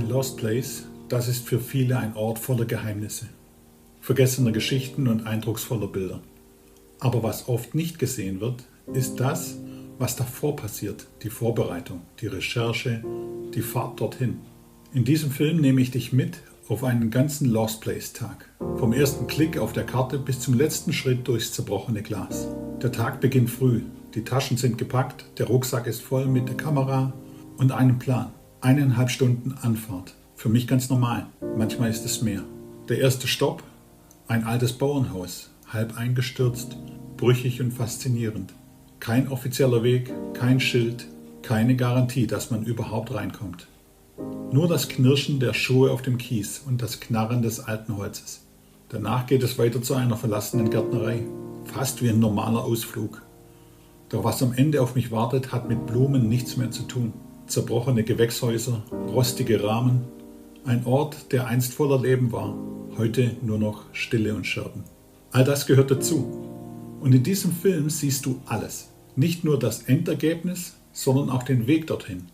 Lost Place, das ist für viele ein Ort voller Geheimnisse, vergessener Geschichten und eindrucksvoller Bilder. Aber was oft nicht gesehen wird, ist das, was davor passiert, die Vorbereitung, die Recherche, die Fahrt dorthin. In diesem Film nehme ich dich mit auf einen ganzen Lost Place Tag. Vom ersten Klick auf der Karte bis zum letzten Schritt durchs zerbrochene Glas. Der Tag beginnt früh, die Taschen sind gepackt, der Rucksack ist voll mit der Kamera und einem Plan. 1,5 Stunden Anfahrt. Für mich ganz normal, manchmal ist es mehr. Der erste Stopp, ein altes Bauernhaus, halb eingestürzt, brüchig und faszinierend. Kein offizieller Weg, kein Schild, keine Garantie, dass man überhaupt reinkommt. Nur das Knirschen der Schuhe auf dem Kies und das Knarren des alten Holzes. Danach geht es weiter zu einer verlassenen Gärtnerei, fast wie ein normaler Ausflug. Doch was am Ende auf mich wartet, hat mit Blumen nichts mehr zu tun. Zerbrochene Gewächshäuser, rostige Rahmen, ein Ort, der einst voller Leben war, heute nur noch Stille und Scherben. All das gehört dazu. Und in diesem Film siehst du alles. Nicht nur das Endergebnis, sondern auch den Weg dorthin.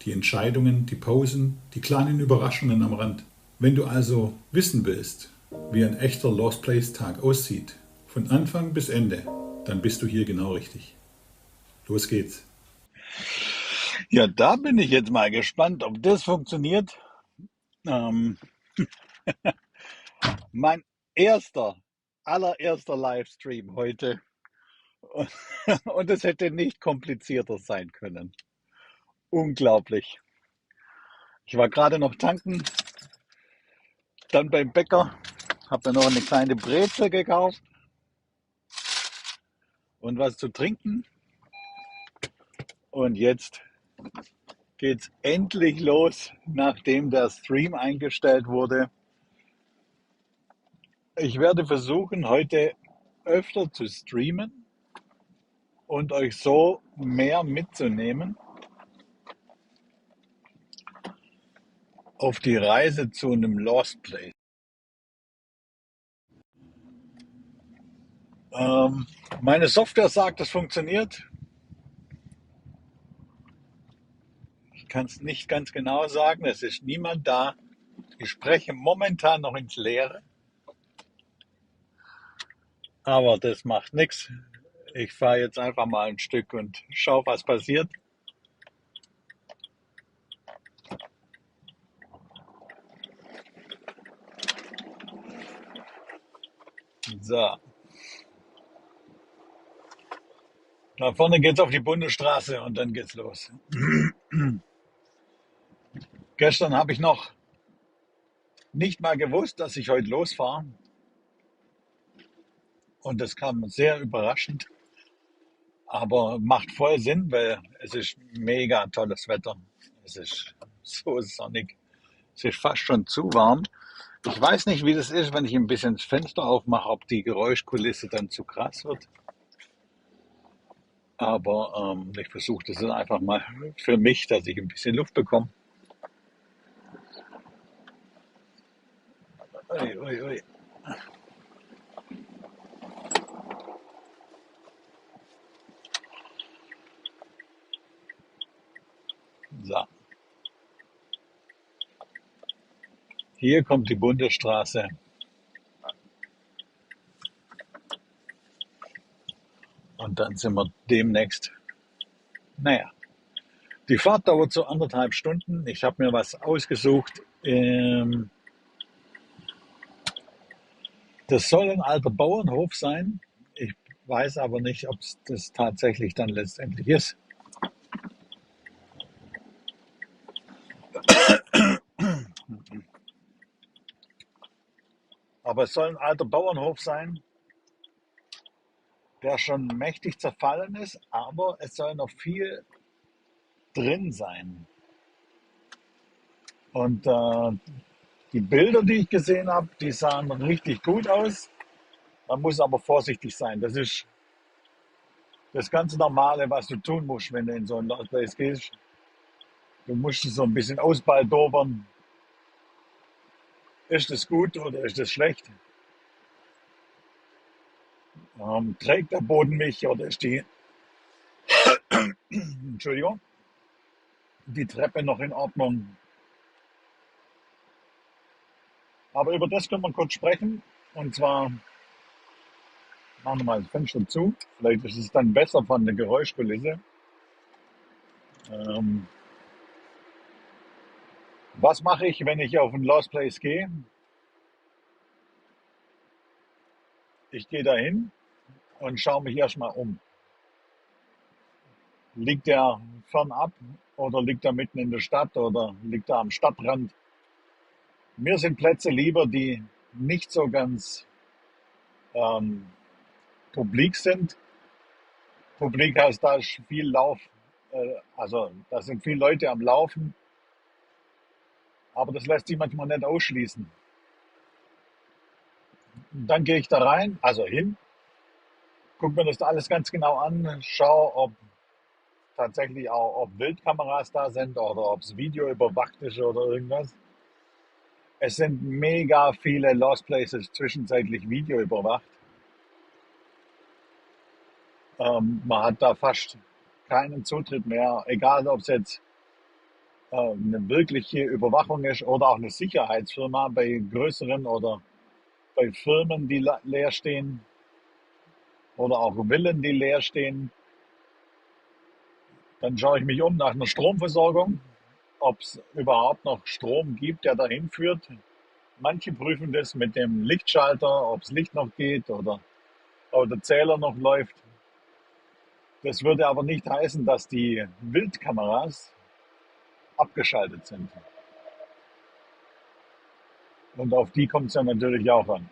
Die Entscheidungen, die Pausen, die kleinen Überraschungen am Rand. Wenn du also wissen willst, wie ein echter Lost Place Tag aussieht, von Anfang bis Ende, dann bist du hier genau richtig. Los geht's. Ja, da bin ich jetzt mal gespannt, ob das funktioniert. Ähm, Mein allererster Livestream heute. Und, und es hätte nicht komplizierter sein können. Unglaublich. Ich war gerade noch tanken, dann beim Bäcker, habe mir noch eine kleine Brezel gekauft und was zu trinken. Und jetzt geht's endlich los, nachdem der Stream eingestellt wurde. Ich werde versuchen, heute öfter zu streamen und euch so mehr mitzunehmen auf die Reise zu einem Lost Place. Meine Software sagt, es funktioniert. Ich kann es nicht ganz genau sagen. Es ist niemand da. Ich spreche momentan noch ins Leere. Aber das macht nichts. Ich fahre jetzt einfach mal ein Stück und schaue, was passiert. So, da vorne geht's auf die Bundesstraße und dann geht's los. Gestern habe ich noch nicht mal gewusst, dass ich heute losfahre. Und das kam sehr überraschend. Aber macht voll Sinn, weil es ist mega tolles Wetter. Es ist so sonnig. Es ist fast schon zu warm. Ich weiß nicht, wie das ist, wenn ich ein bisschen das Fenster aufmache, ob die Geräuschkulisse dann zu krass wird. Aber ich versuche das dann einfach mal für mich, dass ich ein bisschen Luft bekomme. Ui, ui, ui. So, hier kommt die Bundesstraße. Und dann sind wir demnächst. Naja, die Fahrt dauert so 1,5 Stunden. Ich habe mir was ausgesucht. Das soll ein alter Bauernhof sein. Ich weiß aber nicht, ob es das tatsächlich dann letztendlich ist. Aber es soll ein alter Bauernhof sein, der schon mächtig zerfallen ist, aber es soll noch viel drin sein. Und die Bilder, die ich gesehen habe, die sahen richtig gut aus. Man muss aber vorsichtig sein. Das ist das ganz Normale, was du tun musst, wenn du in so ein Lost Place gehst. Du musst es so ein bisschen ausbaldobern. Ist das gut oder ist das schlecht? Trägt der Boden mich oder ist die, Entschuldigung, die Treppe noch in Ordnung? Aber über das können wir kurz sprechen. Und zwar machen wir mal das Fenster zu. Vielleicht ist es dann besser von der Geräuschkulisse. Ähm, Was mache ich, wenn ich auf ein Lost Place gehe? Ich gehe dahin und schaue mich erstmal um. Liegt der fernab oder liegt er mitten in der Stadt oder liegt er am Stadtrand? Mir sind Plätze lieber, die nicht so ganz ähm, publik sind. Publik heißt, da ist viel Lauf, also da sind viele Leute am Laufen, aber das lässt sich manchmal nicht ausschließen. Dann gehe ich da rein, also hin, gucke mir das alles ganz genau an, schaue, ob tatsächlich auch, ob Wildkameras da sind oder ob es Video überwacht ist oder irgendwas. Es sind mega viele Lost Places zwischenzeitlich Video überwacht. Man hat da fast keinen Zutritt mehr, egal ob es jetzt eine wirkliche Überwachung ist oder auch eine Sicherheitsfirma bei größeren oder bei Firmen, die leer stehen oder auch Villen, die leer stehen. Dann schaue ich mich um nach einer Stromversorgung, ob es überhaupt noch Strom gibt, der dahin führt. Manche prüfen das mit dem Lichtschalter, ob das Licht noch geht oder ob der Zähler noch läuft. Das würde aber nicht heißen, dass die Wildkameras abgeschaltet sind. Und auf die kommt es ja natürlich auch an.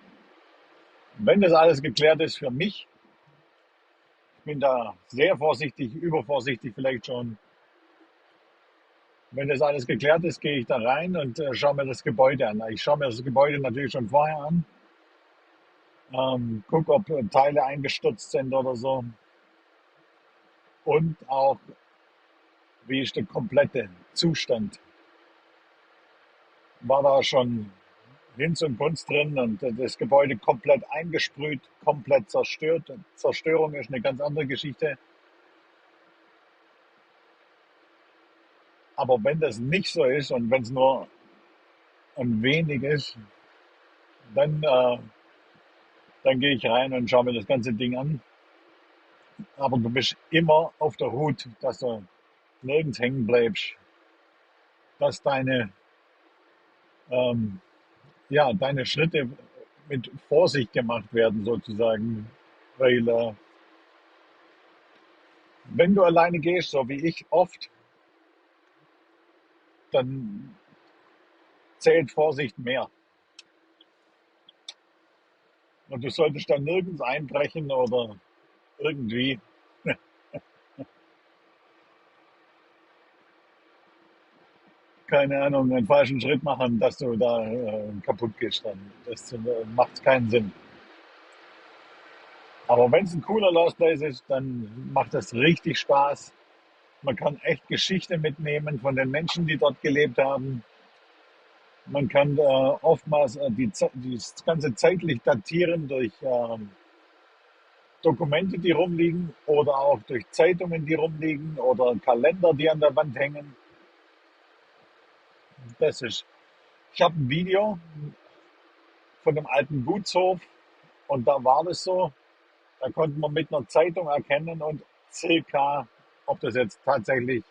Wenn das alles geklärt ist für mich, ich bin da sehr vorsichtig, übervorsichtig vielleicht schon. Wenn das alles geklärt ist, gehe ich da rein und schaue mir das Gebäude an. Ich schaue mir das Gebäude natürlich schon vorher an, gucke, ob Teile eingestürzt sind oder so. Und auch, wie ist der komplette Zustand? War da schon Hinz und Kunst drin und das Gebäude komplett eingesprüht, komplett zerstört? Zerstörung ist eine ganz andere Geschichte. Aber wenn das nicht so ist und wenn es nur ein wenig ist, dann, dann gehe ich rein und schaue mir das ganze Ding an. Aber du bist immer auf der Hut, dass du nirgends hängen bleibst, dass ähm, ja, deine Schritte mit Vorsicht gemacht werden, sozusagen. Weil wenn du alleine gehst, so wie ich oft, dann zählt Vorsicht mehr. Und du solltest dann nirgends einbrechen oder irgendwie, keine Ahnung, einen falschen Schritt machen, dass du da kaputt gehst. Dann. Das macht keinen Sinn. Aber wenn es ein cooler Lost Place ist, dann macht das richtig Spaß. Man kann echt Geschichte mitnehmen von den Menschen, die dort gelebt haben. Man kann oftmals das Ganze zeitlich datieren durch Dokumente, die rumliegen oder auch durch Zeitungen, die rumliegen oder Kalender, die an der Wand hängen. Das ist. Ich habe ein Video von einem alten Gutshof und da war das so, da konnte man mit einer Zeitung erkennen und circa, ob das jetzt tatsächlich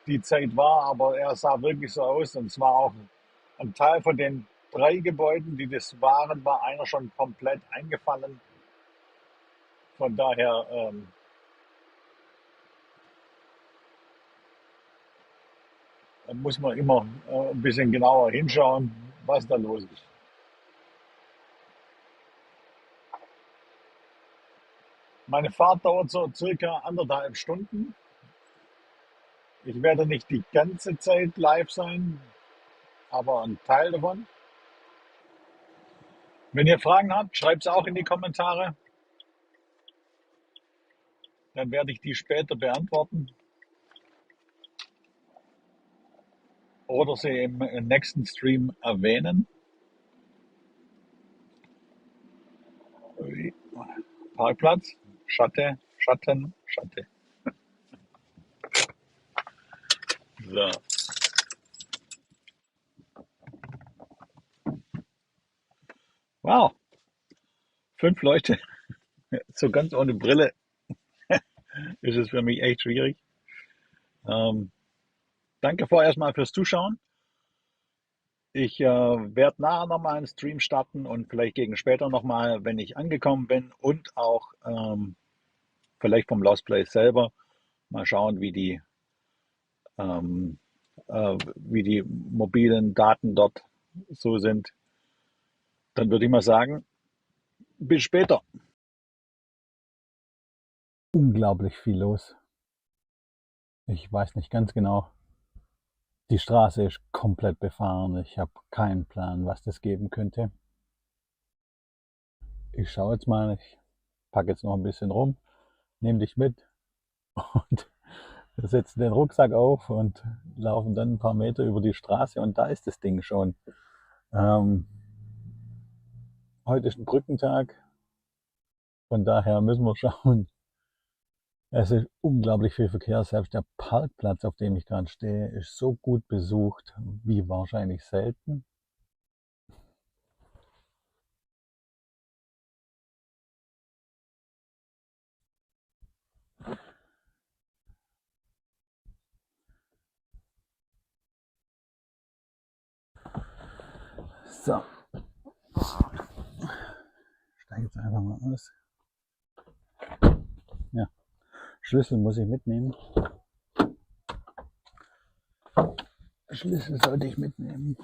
die Zeit war, aber er sah wirklich so aus und es war auch ein Teil von den 3 Gebäuden, die das waren, war einer schon komplett eingefallen. Von daher muss man immer ein bisschen genauer hinschauen, was da los ist. Meine Fahrt dauert so circa 1,5 Stunden. Ich werde nicht die ganze Zeit live sein, aber ein Teil davon. Wenn ihr Fragen habt, schreibt es auch in die Kommentare. Dann werde ich die später beantworten oder sie im nächsten Stream erwähnen. Parkplatz, Schatten, Schatten, Schatten. So. Wow, 5 Leute, so ganz ohne Brille ist es für mich echt schwierig. Ähm, Danke vorerst mal fürs Zuschauen. Ich werde nachher nochmal einen Stream starten und vielleicht gegen später nochmal, wenn ich angekommen bin und auch vielleicht vom Lost Place selber mal schauen, ähm, wie die mobilen Daten dort so sind. Dann würde ich mal sagen, bis später. Unglaublich viel los. Ich weiß nicht ganz genau. Die Straße ist komplett befahren. Ich habe keinen Plan, was das geben könnte. Ich schaue jetzt mal, ich packe jetzt noch ein bisschen rum, nehme dich mit und wir setzen den Rucksack auf und laufen dann ein paar Meter über die Straße und da ist das Ding schon. Ähm, Heute ist ein Brückentag, von daher müssen wir schauen. Es ist unglaublich viel Verkehr. Selbst der Parkplatz, auf dem ich gerade stehe, ist so gut besucht wie wahrscheinlich selten. So, steige jetzt einfach mal aus. Ja, Schlüssel muss ich mitnehmen. Schlüssel sollte ich mitnehmen.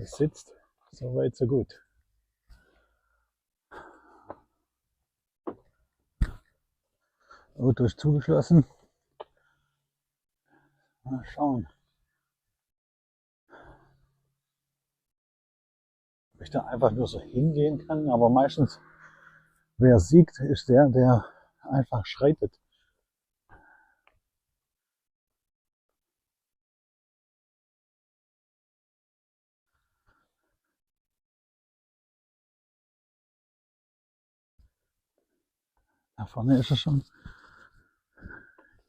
Es sitzt, so weit, so gut. Auto ist zugeschlossen. Mal schauen, ob ich da einfach nur so hingehen kann. Aber meistens, wer siegt, ist der, der einfach schreitet. Da vorne ist er schon.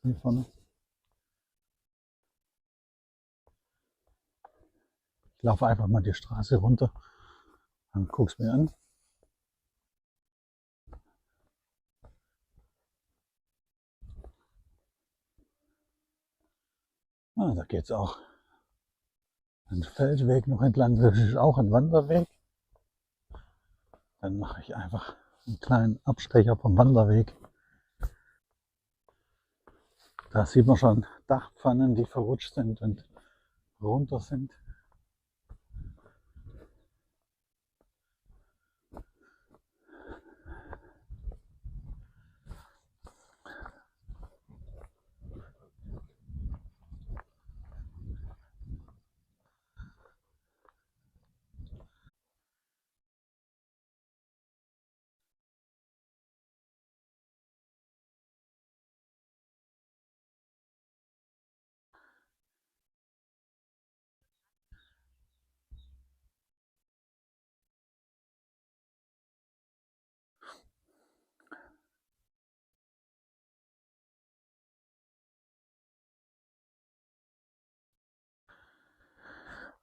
Hier vorne. Ich laufe einfach mal die Straße runter. Dann guck's mir an. Ah, da geht's auch. Ein Feldweg noch entlang. Das ist auch ein Wanderweg. Dann mache ich einfach einen kleinen Abstecher vom Wanderweg. Da sieht man schon Dachpfannen, die verrutscht sind und runter sind.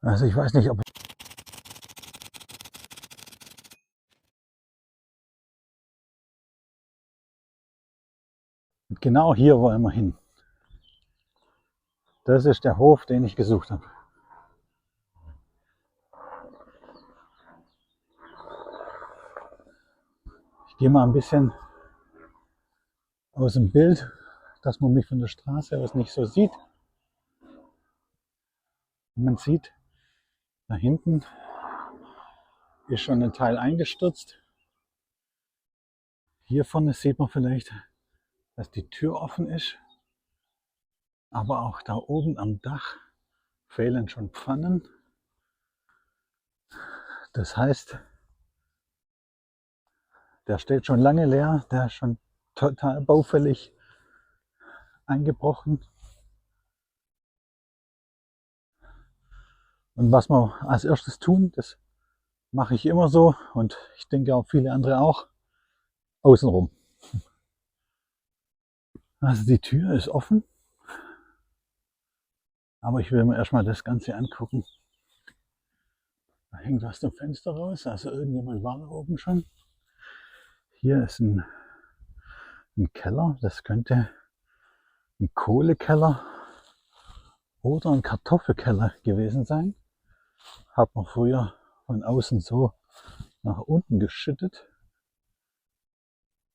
Also ich weiß nicht, ob genau hier wollen wir hin. Das ist der Hof, den ich gesucht habe. Ich gehe mal ein bisschen aus dem Bild, dass man mich von der Straße aus nicht so sieht. Man sieht, da hinten ist schon ein Teil eingestürzt. Hier vorne sieht man vielleicht, dass die Tür offen ist. Aber auch da oben am Dach fehlen schon Pfannen. Das heißt, Der steht schon lange leer, der ist schon total baufällig eingebrochen. Und was wir als erstes tun, das mache ich immer so und ich denke auch viele andere auch, außenrum. Also die Tür ist offen, aber ich will mir erstmal das Ganze angucken. Da hängt was zum Fenster raus, also irgendjemand war da oben schon. Hier ist ein Keller, das könnte ein Kohlekeller oder ein Kartoffelkeller gewesen sein. Hat man früher von außen so nach unten geschüttet.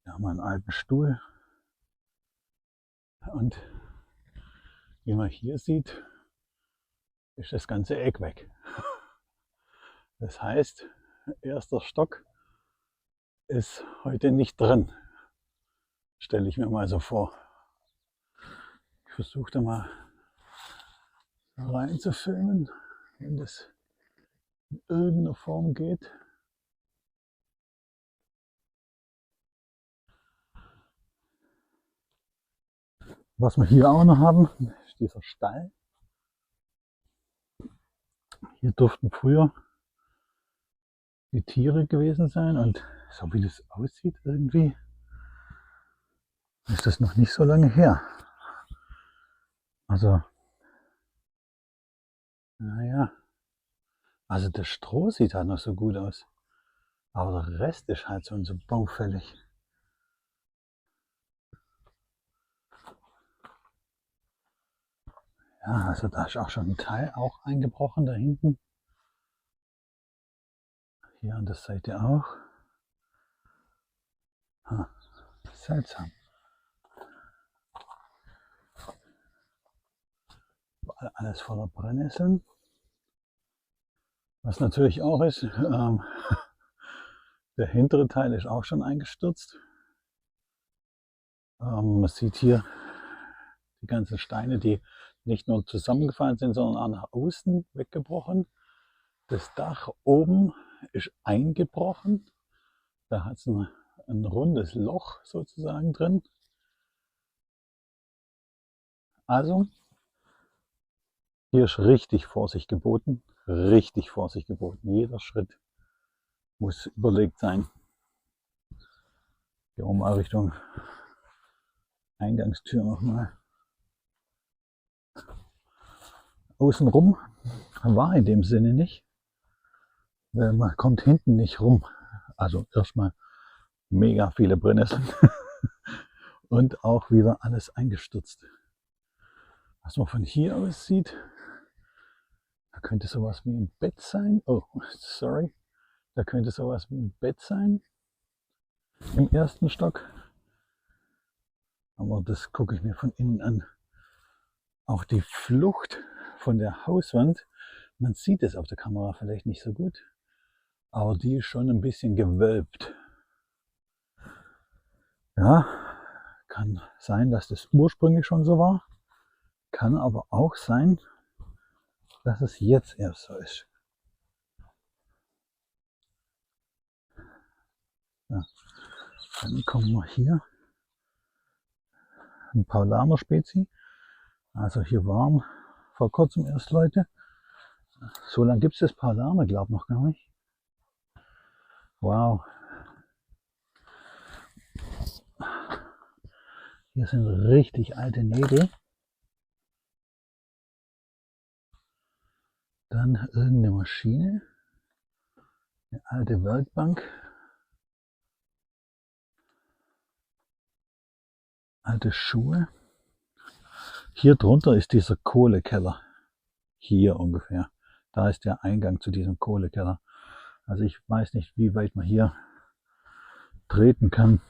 Wir haben einen alten Stuhl. Und wie man hier sieht, ist das ganze Eck weg. Das heißt, erster Stock ist heute nicht drin. Stelle ich mir mal so vor. Ich versuche da mal rein zu filmen, wenn das in irgendeiner Form geht. Was wir hier auch noch haben, ist dieser Stall. Hier durften früher die Tiere gewesen sein und so wie das aussieht irgendwie, ist das noch nicht so lange her. Also, naja, also das Stroh sieht halt noch so gut aus, aber der Rest ist halt so baufällig. Ja, also da ist auch schon ein Teil auch eingebrochen da hinten. Hier an der Seite auch. Seltsam. Alles voller Brennnesseln. Was natürlich auch ist, der hintere Teil ist auch schon eingestürzt. Man sieht hier die ganzen Steine, die nicht nur zusammengefallen sind, sondern auch nach außen weggebrochen. Das Dach oben ist eingebrochen. Da hat es ein rundes Loch sozusagen drin. Also, hier ist richtig Vorsicht geboten. Richtig Vorsicht geboten. Jeder Schritt muss überlegt sein. Hier oben mal Richtung Eingangstür nochmal. Außenrum war in dem Sinne nicht, weil man kommt hinten nicht rum. Also erstmal mega viele Brennnesseln und auch wieder alles eingestürzt. Was man von hier aus sieht, da könnte sowas wie ein Bett sein. Oh, sorry. Da könnte sowas wie ein Bett sein im ersten Stock. Aber das gucke ich mir von innen an. Auch die Flucht von der Hauswand, man sieht es auf der Kamera vielleicht nicht so gut, aber die ist schon ein bisschen gewölbt. Ja, kann sein, dass das ursprünglich schon so war, kann aber auch sein, dass es jetzt erst so ist. Ja. Dann kommen wir hier. Ein Paulaner Spezi. Also hier waren vor kurzem erst Leute. So lange gibt es das Paulaner, glaube ich, noch gar nicht. Wow. Hier sind richtig alte Nägel. Dann irgendeine Maschine. Eine alte Werkbank. Alte Schuhe. Hier drunter ist dieser Kohlekeller. Hier ungefähr. Da ist der Eingang zu diesem Kohlekeller. Also ich weiß nicht, wie weit man hier treten kann.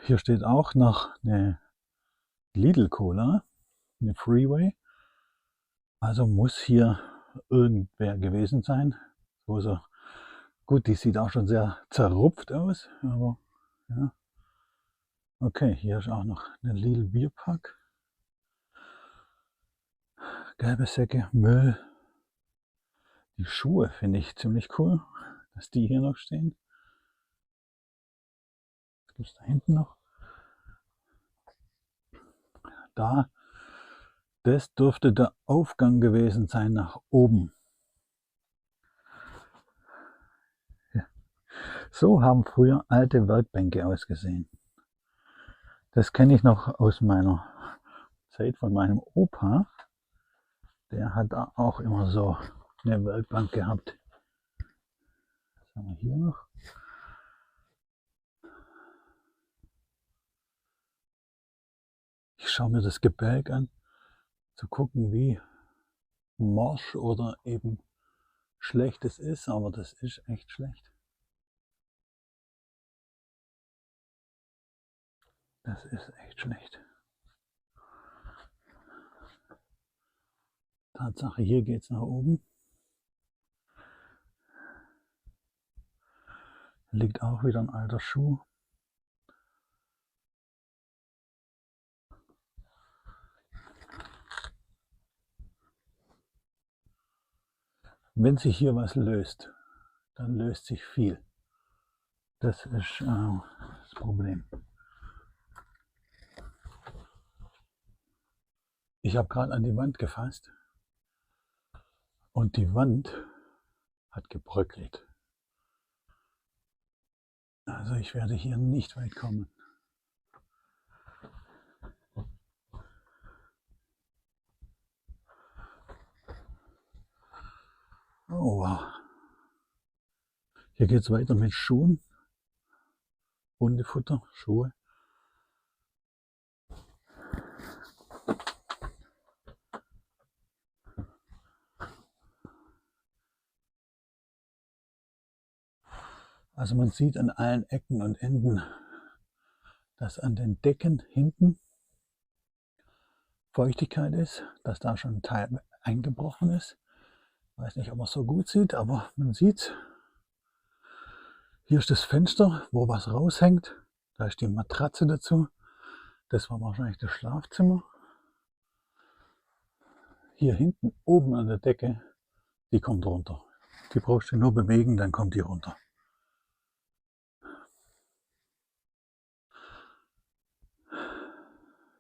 Hier steht auch noch eine Lidl Cola, eine Freeway. Also muss hier irgendwer gewesen sein. So. Gut, die sieht auch schon sehr zerrupft aus, aber ja. Okay, hier ist auch noch eine Lidl Bierpack. Gelbe Säcke, Müll. Die Schuhe finde ich ziemlich cool, dass die hier noch stehen. Was gibt es da hinten noch? Da, das dürfte der Aufgang gewesen sein nach oben. Ja. So haben früher alte Werkbänke ausgesehen. Das kenne ich noch aus meiner Zeit von meinem Opa. Der hat da auch immer so eine Werkbank gehabt. Was haben wir hier noch? Ich schaue mir das Gebälk an, zu gucken, wie morsch oder eben schlecht es ist, aber das ist echt schlecht. Das ist echt schlecht. Tatsache, hier geht es nach oben. Liegt auch wieder ein alter Schuh. Wenn sich hier was löst, dann löst sich viel. Das ist das Problem. Ich habe gerade an die Wand gefasst und die Wand hat gebröckelt. Also ich werde hier nicht weit kommen. Oh wow. Hier geht es weiter mit Schuhen. Hundefutter, Schuhe. Also man sieht an allen Ecken und Enden, dass an den Decken hinten Feuchtigkeit ist, dass da schon ein Teil eingebrochen ist. Ich weiß nicht, ob man es so gut sieht, aber man sieht, hier ist das Fenster, wo was raushängt. Da ist die Matratze dazu. Das war wahrscheinlich das Schlafzimmer. Hier hinten oben an der Decke, die kommt runter. Die brauchst du nur bewegen, dann kommt die runter.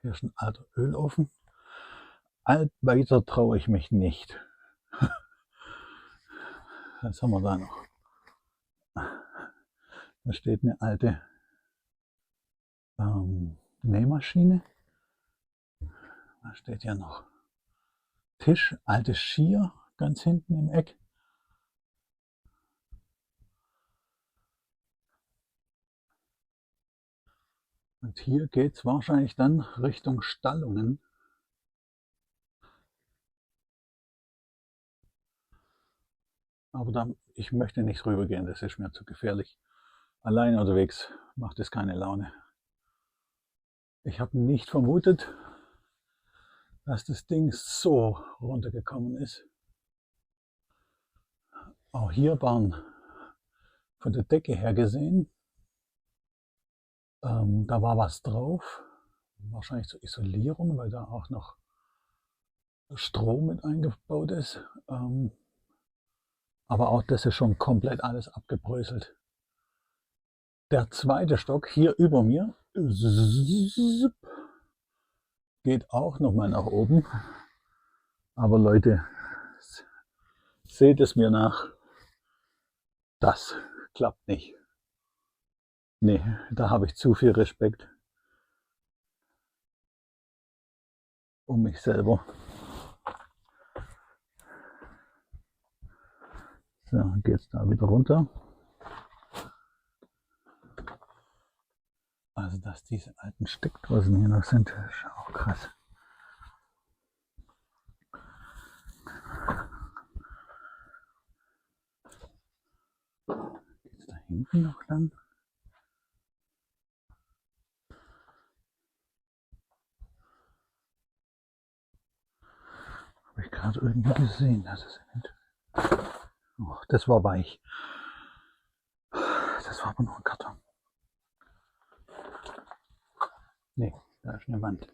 Hier ist ein alter Ölofen. Weiter traue ich mich nicht. Was haben wir da noch? Da steht eine alte Nähmaschine. Was steht hier noch? Tisch, altes Skier, ganz hinten im Eck. Und hier geht es wahrscheinlich dann Richtung Stallungen. Aber ich möchte nicht rübergehen, das ist mir zu gefährlich. Allein unterwegs macht es keine Laune. Ich habe nicht vermutet, dass das Ding so runtergekommen ist. Auch hier waren von der Decke her gesehen, da war was drauf. Wahrscheinlich zur Isolierung, weil da auch noch Strom mit eingebaut ist. Aber auch das ist schon komplett alles abgebröselt. Der zweite Stock hier über mir geht auch nochmal nach oben. Aber Leute, seht es mir nach, das klappt nicht. Nee, da habe ich zu viel Respekt um mich selber. So, geht's da wieder runter. Also, dass diese alten Steckdosen hier noch sind, ist auch krass. Geht's da hinten noch lang? Habe ich gerade irgendwie gesehen, dass es oh, das war weich. Das war aber nur ein Karton. Nee, da ist eine Wand.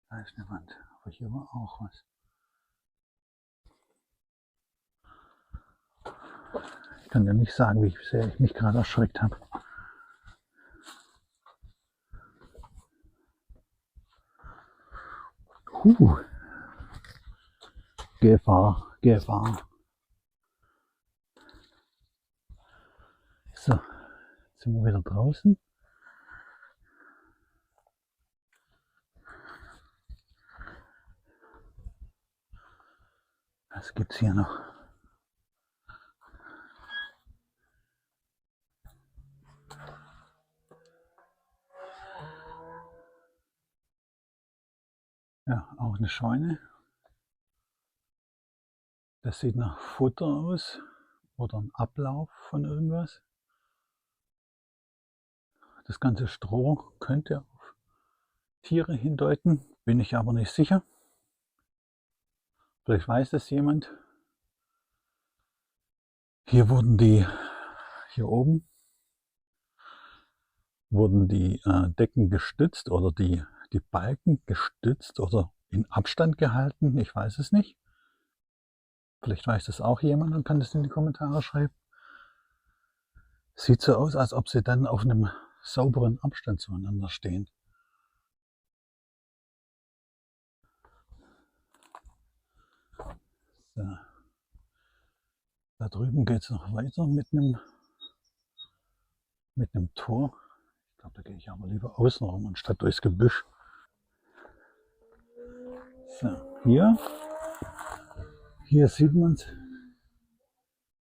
Da ist eine Wand. Aber hier war auch was. Ich kann dir nicht sagen, wie sehr ich mich gerade erschreckt habe. Gefahr, Gefahr. So, jetzt sind wir wieder draußen. Was gibt es hier noch? Ja, auch eine Scheune. Das sieht nach Futter aus oder ein Ablauf von irgendwas. Das ganze Stroh könnte auf Tiere hindeuten, bin ich aber nicht sicher. Vielleicht weiß das jemand. Hier oben wurden die Decken gestützt oder die Balken gestützt oder in Abstand gehalten. Ich weiß es nicht. Vielleicht weiß das auch jemand und kann das in die Kommentare schreiben. Sieht so aus, als ob sie dann auf einem sauberen Abstand zueinander stehen. So. Da drüben geht es noch weiter mit einem Tor. Ich glaube, da gehe ich aber lieber außen rum anstatt durchs Gebüsch. So, hier sieht man es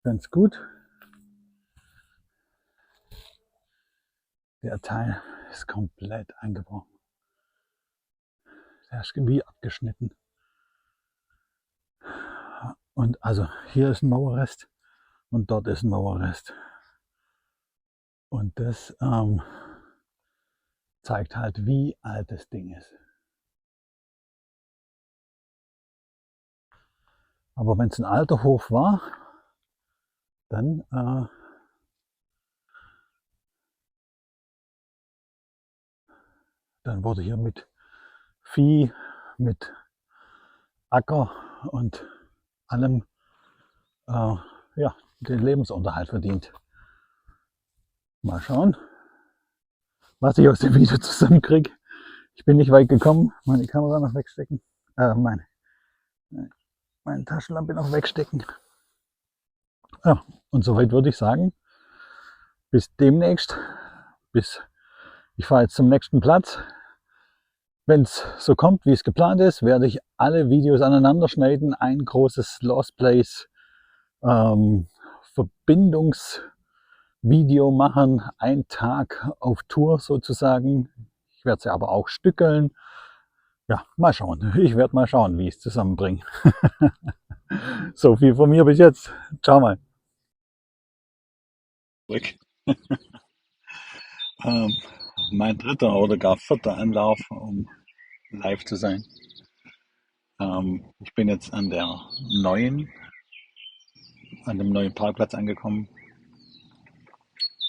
ganz gut. Der Teil ist komplett eingebrochen. Der ist wie abgeschnitten. Und also hier ist ein Mauerrest und dort ist ein Mauerrest. Und das zeigt halt, wie alt das Ding ist. Aber wenn es ein alter Hof war, dann wurde hier mit Vieh, mit Acker und allem ja, den Lebensunterhalt verdient. Mal schauen, was ich aus dem Video zusammenkriege. Ich bin nicht weit gekommen, meine Kamera noch wegstecken, meine Taschenlampe noch wegstecken. Ja, und soweit würde ich sagen, bis demnächst, ich fahre jetzt zum nächsten Platz. Wenn es so kommt, wie es geplant ist, werde ich alle Videos aneinander schneiden, ein großes Lost Place Verbindungsvideo machen, einen Tag auf Tour sozusagen. Ich werde sie aber auch stückeln. Ja, mal schauen. Ich werde mal schauen, wie ich es zusammenbringe. So viel von mir bis jetzt. Ciao mal. Ähm, Mein dritter oder gar vierter Anlauf, um live zu sein. Ich bin jetzt an dem neuen Parkplatz angekommen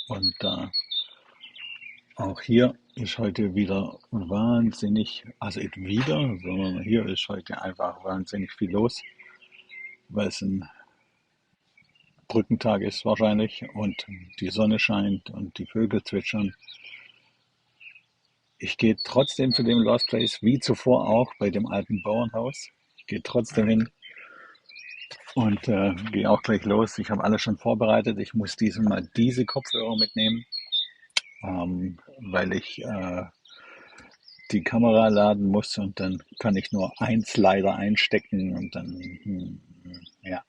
und auch hier ist heute wieder wahnsinnig, also nicht wieder, sondern hier ist heute einfach wahnsinnig viel los, weil es ein Brückentag ist wahrscheinlich und die Sonne scheint und die Vögel zwitschern. Ich gehe trotzdem zu dem Lost Place, wie zuvor auch bei dem alten Bauernhaus. Ich gehe trotzdem hin und gehe auch gleich los. Ich habe alles schon vorbereitet. Ich muss diesmal diese Kopfhörer mitnehmen, weil ich die Kamera laden muss und dann kann ich nur eins leider einstecken und dann, ja,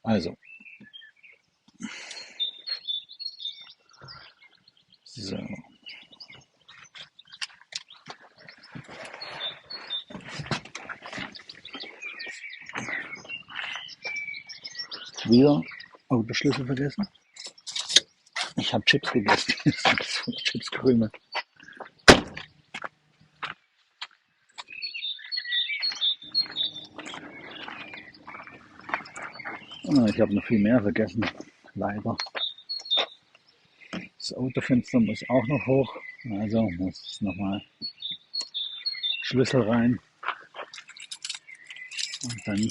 also, so, wieder, oh, der Schlüssel vergessen. Ich habe Chips gegessen, Chipskrümel. Ah, ich habe noch viel mehr vergessen, leider. Das Autofenster muss auch noch hoch, also muss nochmal Schlüssel rein und dann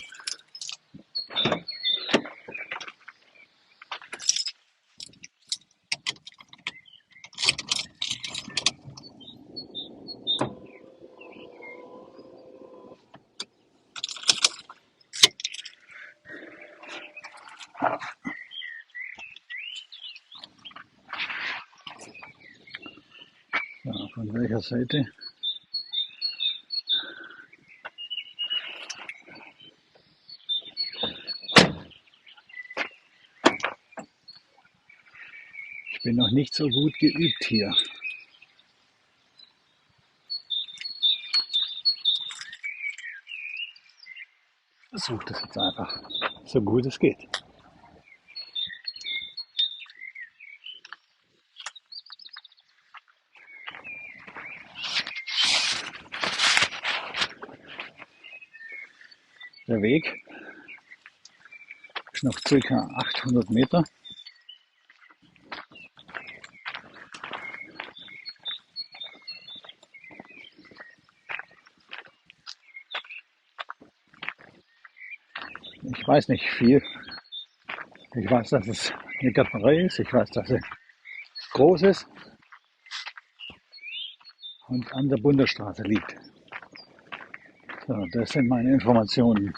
Ja, von welcher Seite? Ich bin noch nicht so gut geübt hier. Ich versuche das jetzt einfach, so gut es geht. Der Weg ist noch ca. 800 Meter. Ich weiß nicht viel. Ich weiß, dass es eine Gärtnerei ist. Ich weiß, dass es groß ist und an der Bundesstraße liegt. So, das sind meine Informationen.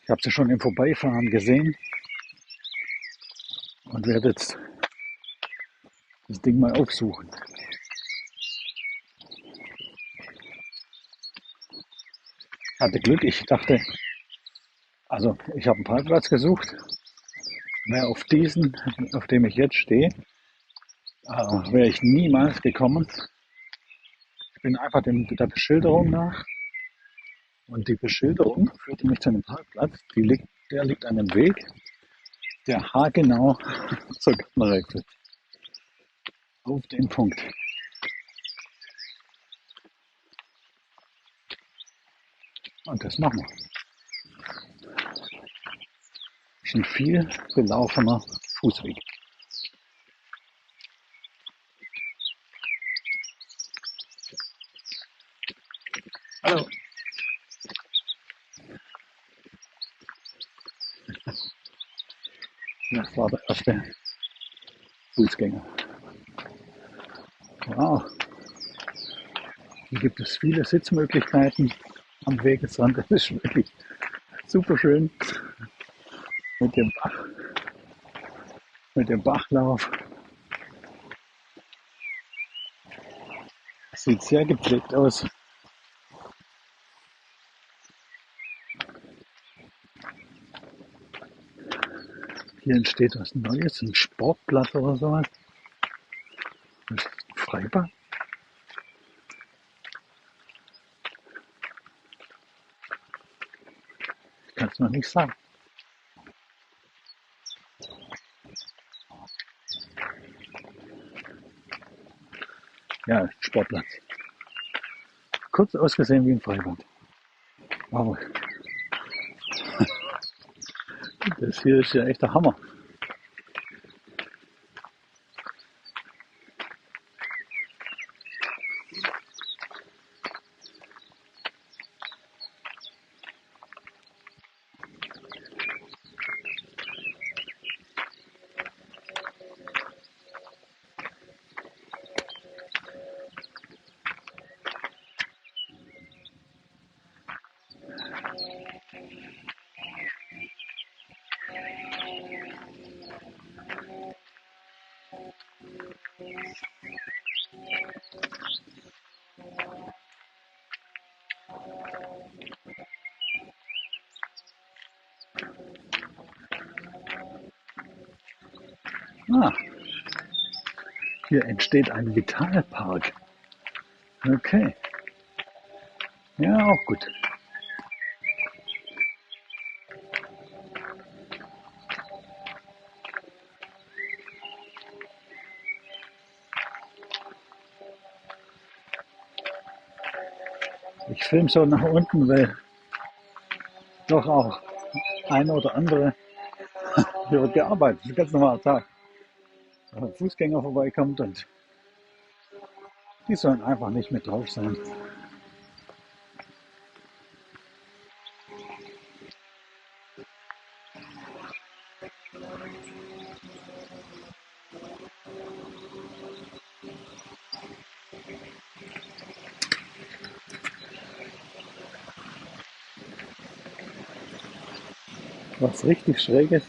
Ich habe sie schon im Vorbeifahren gesehen und werde jetzt das Ding mal aufsuchen. Ich hatte Glück, ich dachte, also ich habe einen Parkplatz gesucht, wäre auf diesen, auf dem ich jetzt stehe, wäre ich niemals gekommen. Ich bin einfach der Beschilderung nach und die Beschilderung führte mich zu einem Parkplatz, der liegt an einem Weg, der haargenau zur Gärtnerei führt. Auf den Punkt. Und das machen wir. Das ist ein viel belaufener Fußweg. Hallo. Das war der erste Fußgänger. Wow. Hier gibt es viele Sitzmöglichkeiten am Wegesrand. Das ist wirklich super schön mit dem Bach, mit dem Bachlauf. Sieht sehr gepflegt aus. Hier entsteht was Neues, ein Sportplatz oder sowas. Das ist ein Freibad. Ich kann es noch nicht sagen. Ja, Sportplatz. Kurz ausgesehen wie ein Freibad. Wow. Das hier ist ja echt der Hammer. Ah, hier entsteht ein Vitalpark. Okay. Ja, auch gut. Ich filme so nach unten, weil doch auch eine oder andere hier wird gearbeitet. Das ist ein ganz normaler Tag. Wenn ein Fußgänger vorbeikommt und die sollen einfach nicht mit drauf sein. Was richtig schräg ist,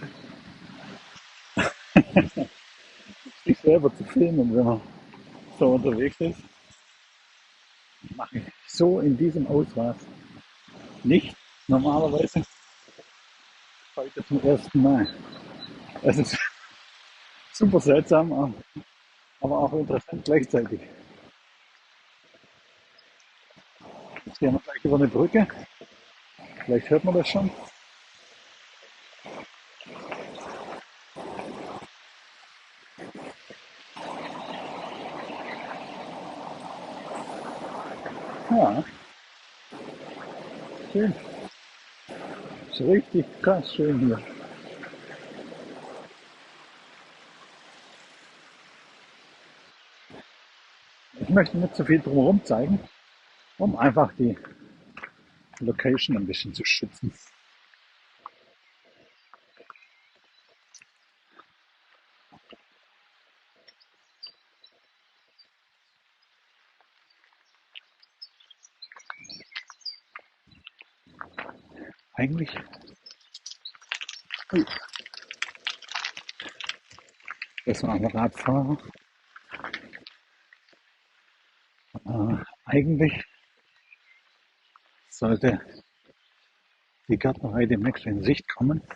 sich selber zu filmen, wenn man so unterwegs ist. Mache ich so in diesem Ausmaß nicht. Normalerweise heute zum ersten Mal. Es ist super seltsam, aber auch interessant gleichzeitig. Jetzt gehen wir gleich über eine Brücke. Vielleicht hört man das schon. Ja, schön. Ist richtig krass schön hier. Ich möchte nicht so viel drumherum zeigen, um einfach die Location ein bisschen zu schützen. Eigentlich, das war ein Radfahrer, eigentlich sollte die Gärtnerei demnächst in Sicht kommen.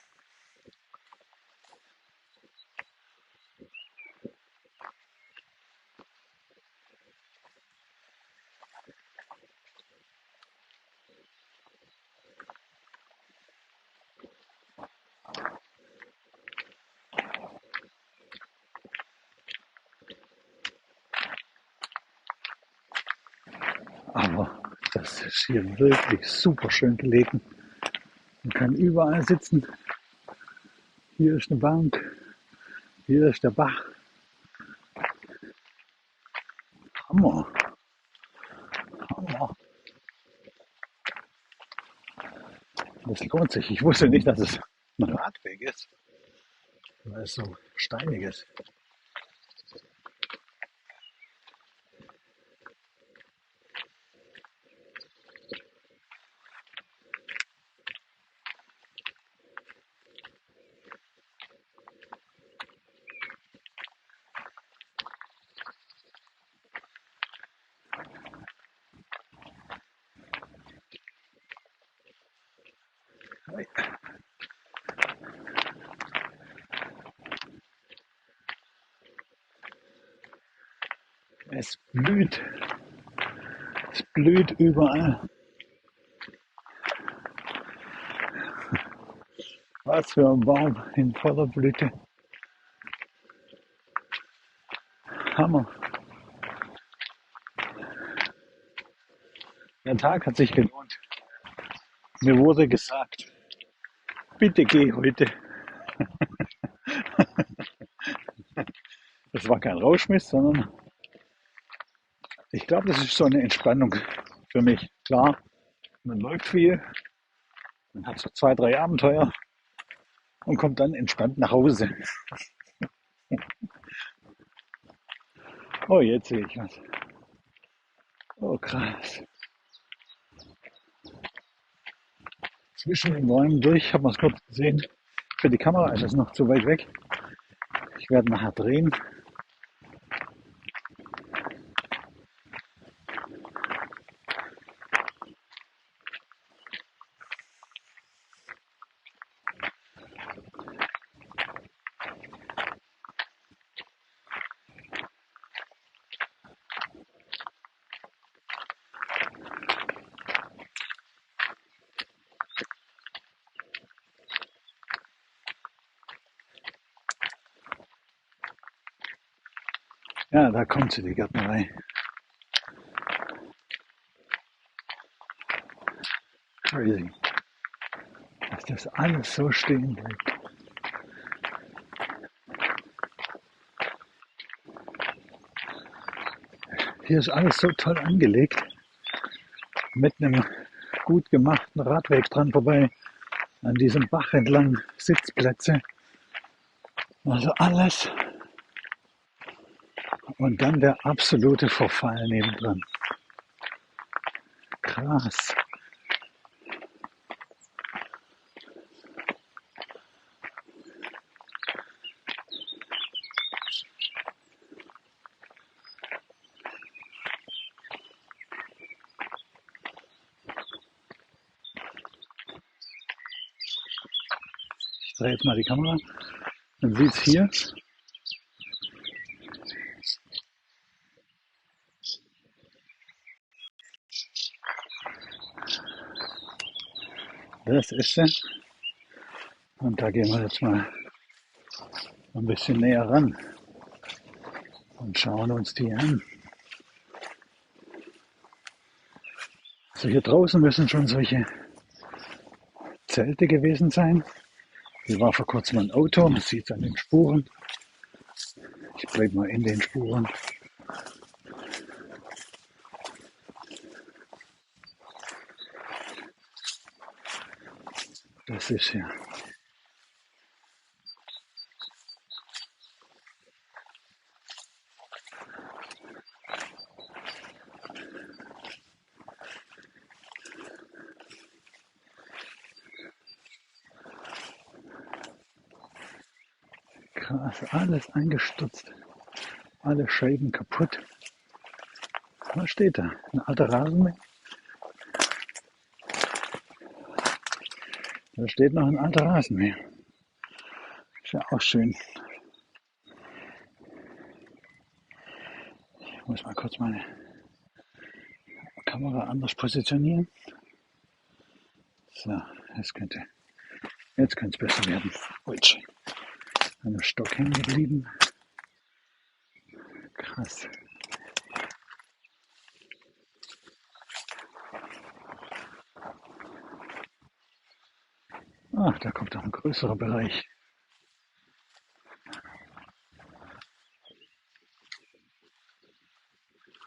Aber das ist hier wirklich super schön gelegen. Man kann überall sitzen. Hier ist eine Bank, hier ist der Bach. Hammer, Hammer. Das lohnt sich. Ich wusste nicht, dass es ein Radweg ist, weil es so steinig ist. Es es blüht überall. Was für ein Baum in voller Blüte. Hammer. Der Tag hat sich gelohnt. Mir wurde gesagt, bitte geh heute. Das war kein Rauschmiss, sondern ich glaube, das ist so eine Entspannung für mich. Klar, man läuft viel, man hat so 2, 3 Abenteuer und kommt dann entspannt nach Hause. Oh, jetzt sehe ich was. Oh, krass. Zwischen den Bäumen durch, habe man es kurz gesehen. Für die Kamera ist es noch zu weit weg. Ich werde nachher drehen. Ja, da kommt sie, die Gärtnerei. Crazy, dass das alles so stehen bleibt. Hier ist alles so toll angelegt. Mit einem gut gemachten Radweg dran vorbei. An diesem Bach entlang Sitzplätze. Also alles. Und dann der absolute Verfall nebendran. Krass. drehe jetzt mal die Kamera. Man sieht es hier. Das ist sie. Und da gehen wir jetzt mal ein bisschen näher ran und schauen uns die an. Also hier draußen müssen schon solche Zelte gewesen sein. Hier war vor kurzem ein Auto, man sieht es an den Spuren. Ich bleibe mal in den Spuren. Das ist hier. Krass, alles eingestürzt. Alle Scheiben kaputt. Was steht da? Ein alter Rasenmäher? Da steht noch ein alter Rasenmäher. Ist ja auch schön. Ich muss mal kurz meine Kamera anders positionieren. So, jetzt könnte es besser werden. Utsch. An einem Stock hängen geblieben. Krass. Ach, da kommt auch ein größerer Bereich.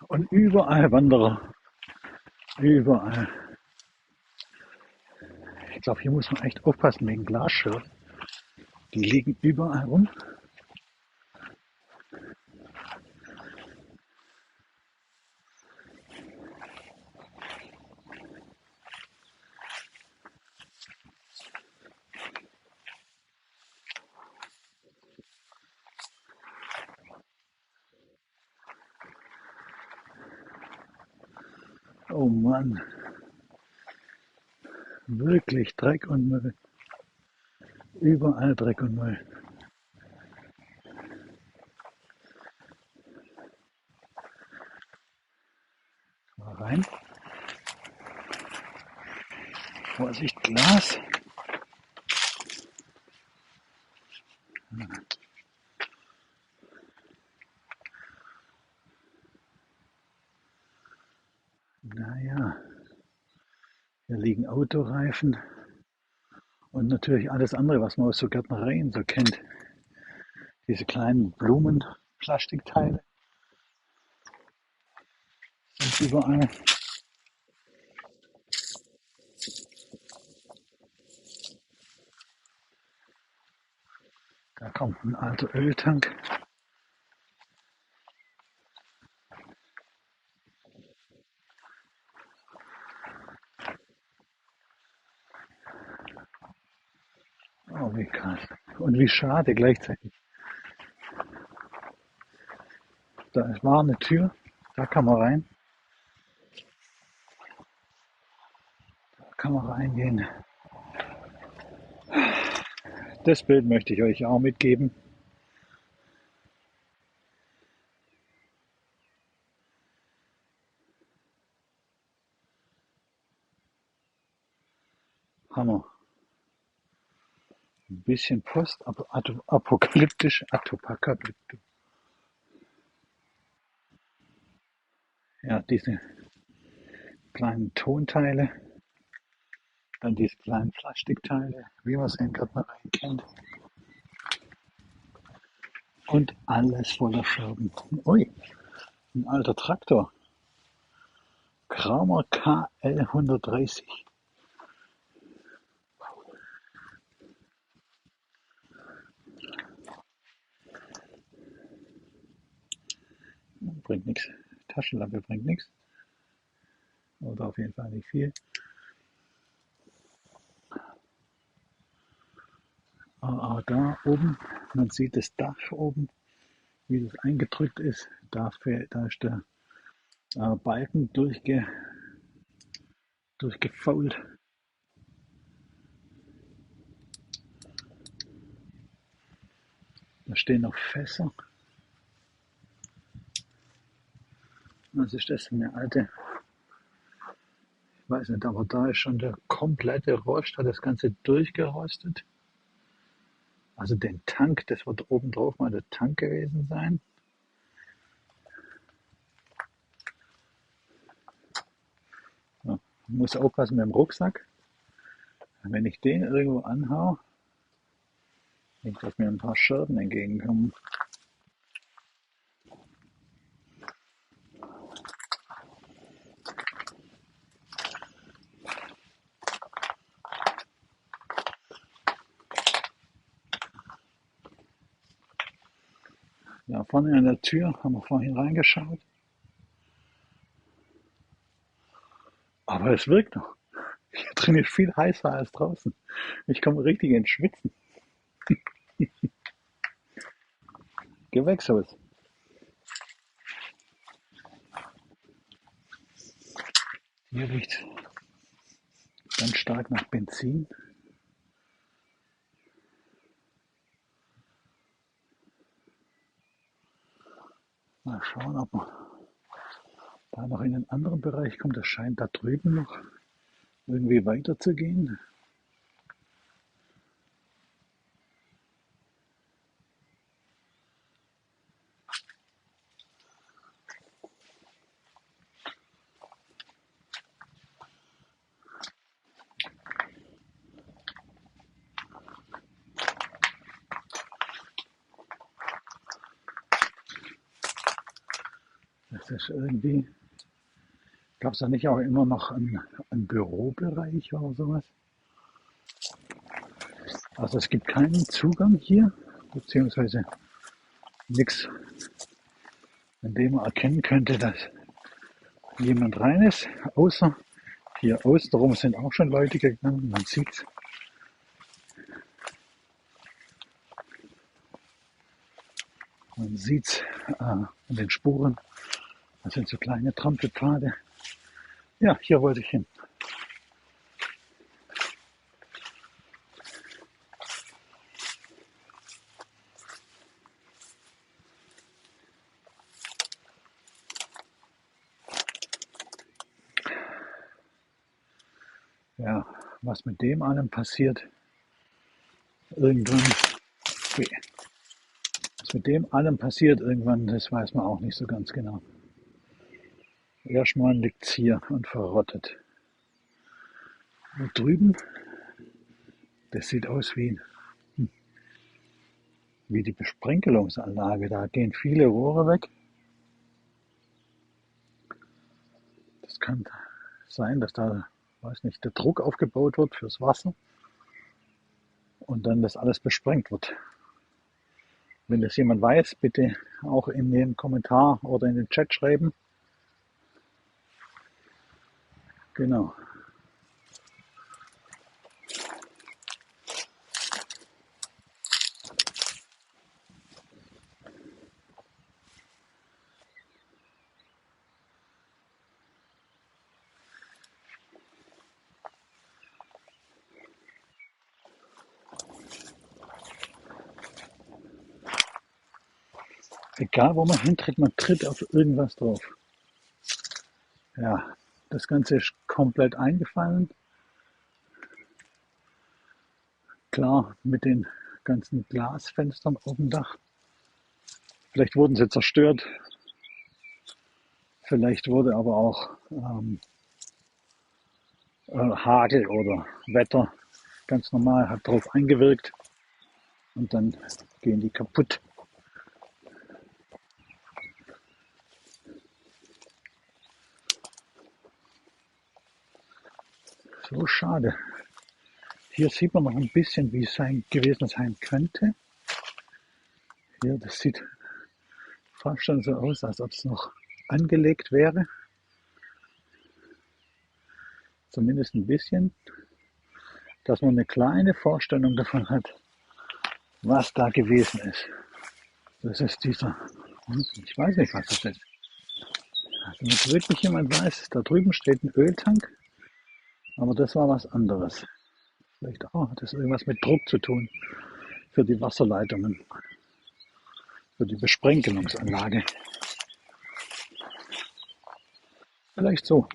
Und überall Wanderer. Überall. Ich glaube, hier muss man echt aufpassen wegen Glasscherben. Die liegen überall rum. Oh Mann. Wirklich Dreck und Müll. Überall Dreck und Müll. Mal rein. Vorsicht, Glas. Naja, hier liegen Autoreifen und natürlich alles andere, was man aus so Gärtnereien so kennt. Diese kleinen Blumenplastikteile sind überall. Da kommt ein alter Öltank. Oh, wie krass. Und wie schade gleichzeitig. Da war eine Tür, da kann man rein. Da kann man reingehen. Das Bild möchte ich euch auch mitgeben. Hammer. Ein bisschen postapokalyptisch, apokalyptisch. Ja, diese kleinen Tonteile, dann diese kleinen Plastikteile, wie man es in Gärtnereien kennt. Und alles voller Scherben. Ui, ein alter Traktor. Kramer KL 130. Bringt nichts. Taschenlampe bringt nichts. Oder auf jeden Fall nicht viel. Aber da oben, man sieht das Dach oben, wie das eingedrückt ist. Da ist der Balken durchgefault. stehen noch Fässer. Was ist das? Eine alte, ich weiß nicht, aber da ist schon der komplette Rost, hat das Ganze durchgerostet. Also den Tank, das wird obendrauf mal der Tank gewesen sein. Ja, muss aufpassen mit dem Rucksack. Wenn ich den irgendwo anhau, nicht, dass mir ein paar Scherben entgegenkommen. Ja, vorne an der Tür haben wir vorhin reingeschaut. Aber es wirkt noch. Hier drin ist viel heißer als draußen. Ich komme richtig ins Schwitzen. Gewächshaus. Hier riecht ganz stark nach Benzin. Mal schauen, ob man da noch in einen anderen Bereich kommt. Das scheint da drüben noch irgendwie weiterzugehen. Das ist irgendwie, gab es da nicht auch immer noch einen Bürobereich oder sowas? Also es gibt keinen Zugang hier, beziehungsweise nichts, an dem man erkennen könnte, dass jemand rein ist, außer hier außenrum sind auch schon Leute gegangen, man sieht's. Man sieht's an den Spuren, das sind so kleine Trampelpfade. Ja, hier wollte ich hin. Ja, was mit dem allem passiert, irgendwann, was mit dem allem passiert irgendwann, das weiß man auch nicht so ganz genau. Erstmal liegt's hier und verrottet. Und drüben, das sieht aus wie die Besprenkelungsanlage. Da gehen viele Rohre weg. Das kann sein, dass da, weiß nicht, der Druck aufgebaut wird fürs Wasser und dann das alles besprengt wird. Wenn das jemand weiß, bitte auch in den Kommentar oder in den Chat schreiben. Genau. Egal wo man hintritt, man tritt auf irgendwas drauf. Ja, das Ganze ist komplett eingefallen. Klar, mit den ganzen Glasfenstern auf dem Dach. Vielleicht wurden sie zerstört. Vielleicht wurde aber auch Hagel oder Wetter ganz normal, hat drauf eingewirkt und dann gehen die kaputt. So schade. Hier sieht man noch ein bisschen, wie es gewesen sein könnte. Hier, das sieht fast schon so aus, als ob es noch angelegt wäre. Zumindest ein bisschen, dass man eine kleine Vorstellung davon hat, was da gewesen ist. Das ist dieser, ich weiß nicht, was das ist. Also wenn es wirklich jemand weiß, da drüben steht ein Öltank, aber das war was anderes. Vielleicht auch hat das irgendwas mit Druck zu tun für die Wasserleitungen. für die Besprenkelungsanlage. Vielleicht so.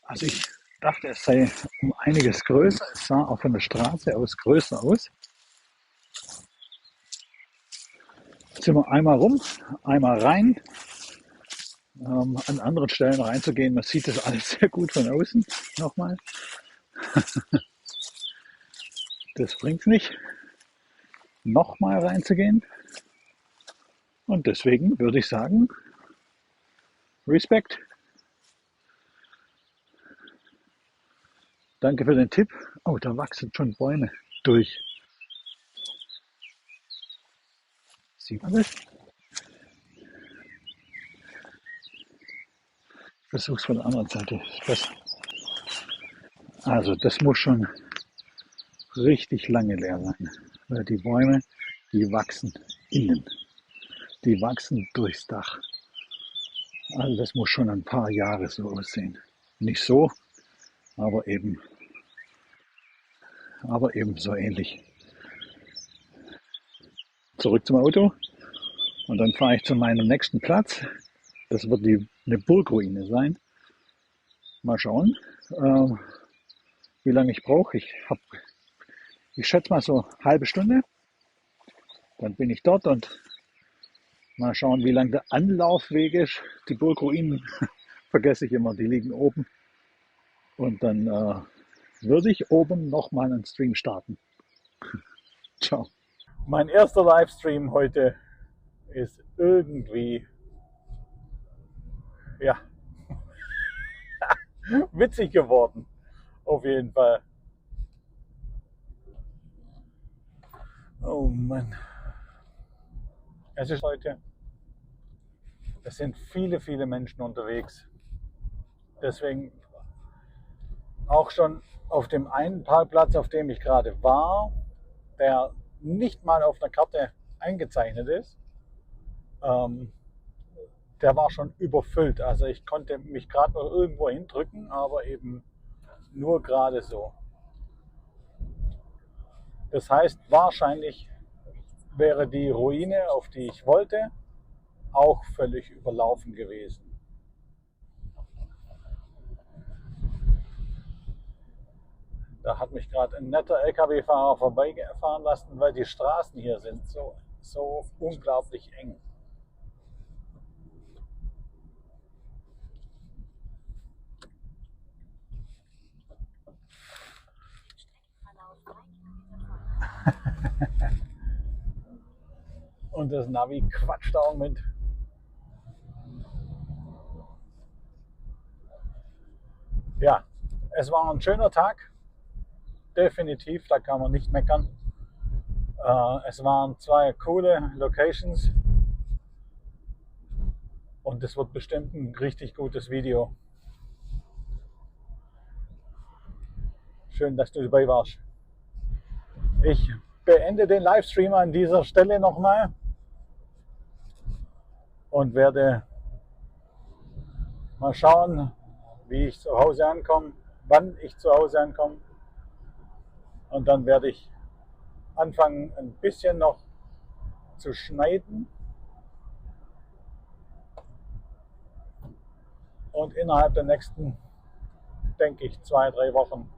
Also ich dachte, es sei um einiges größer. Es sah auch von der Straße aus größer aus. Jetzt sind wir einmal rum, einmal rein. An anderen Stellen reinzugehen, man sieht das alles sehr gut von außen. Nochmal, das bringt es nicht, nochmal reinzugehen. Und deswegen würde ich sagen, Respekt. Danke für den Tipp. Oh, da wachsen schon Bäume durch. Sieht man das? Ich versuche es von der anderen Seite. Ist besser. Also das muss schon richtig lange leer sein. Weil die Bäume, die wachsen innen. Die wachsen durchs Dach. Also das muss schon ein paar Jahre so aussehen. Nicht so, aber eben so ähnlich. Zurück zum Auto und dann fahre ich zu meinem nächsten Platz. Das wird eine Burgruine sein. Mal schauen, wie lange ich brauche. Ich schätze mal so eine halbe Stunde. Dann bin ich dort und mal schauen, wie lang der Anlaufweg ist. Die Burgruinen vergesse ich immer, die liegen oben. Und dann würde ich oben nochmal einen Stream starten. Ciao. Mein erster Livestream heute ist irgendwie, ja, witzig geworden. Auf jeden Fall. Oh Mann. Es ist heute, es sind viele, viele Menschen unterwegs. Deswegen auch schon auf dem einen Parkplatz, auf dem ich gerade war, der nicht mal auf der Karte eingezeichnet ist, der war schon überfüllt. Also ich konnte mich gerade noch irgendwo hindrücken, aber eben nur gerade so. Das heißt, wahrscheinlich wäre die Ruine, auf die ich wollte, auch völlig überlaufen gewesen. Da hat mich gerade ein netter LKW-Fahrer vorbeifahren lassen, weil die Straßen hier sind so unglaublich eng. Und das Navi quatscht auch mit. Ja, es war ein schöner Tag. Definitiv, da kann man nicht meckern. Es waren 2 coole Locations. Und es wird bestimmt ein richtig gutes Video. Schön, dass du dabei warst. Ich beende den Livestream an dieser Stelle nochmal und werde mal schauen, wie ich zu Hause ankomme, wann ich zu Hause ankomme. Und dann werde ich anfangen, ein bisschen noch zu schneiden. Und innerhalb der nächsten, denke ich, 2, 3 Wochen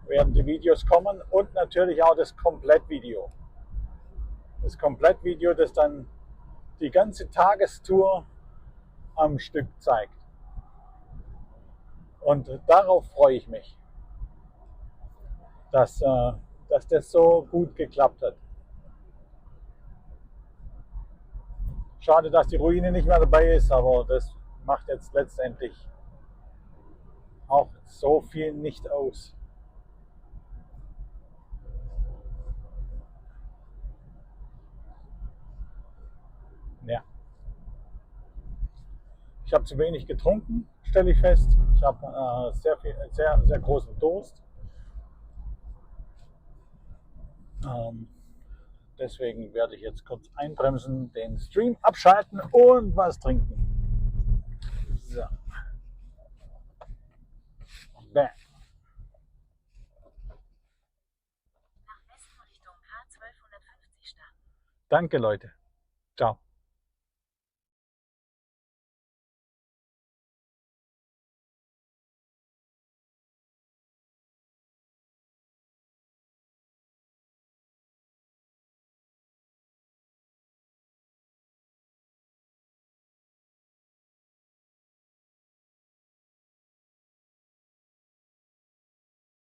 werden die Videos kommen und natürlich auch das Komplettvideo. Das Komplettvideo, das dann die ganze Tagestour am Stück zeigt. Und darauf freue ich mich, dass das so gut geklappt hat. Schade, dass die Ruine nicht mehr dabei ist, aber das macht jetzt letztendlich auch so viel nicht aus. Ja. Ich habe zu wenig getrunken, stelle ich fest. Ich habe sehr großen Durst. Deswegen werde ich jetzt kurz einbremsen, den Stream abschalten und was trinken. So. Bam. Nach Westen Richtung H1250 starten. Danke, Leute. Ciao.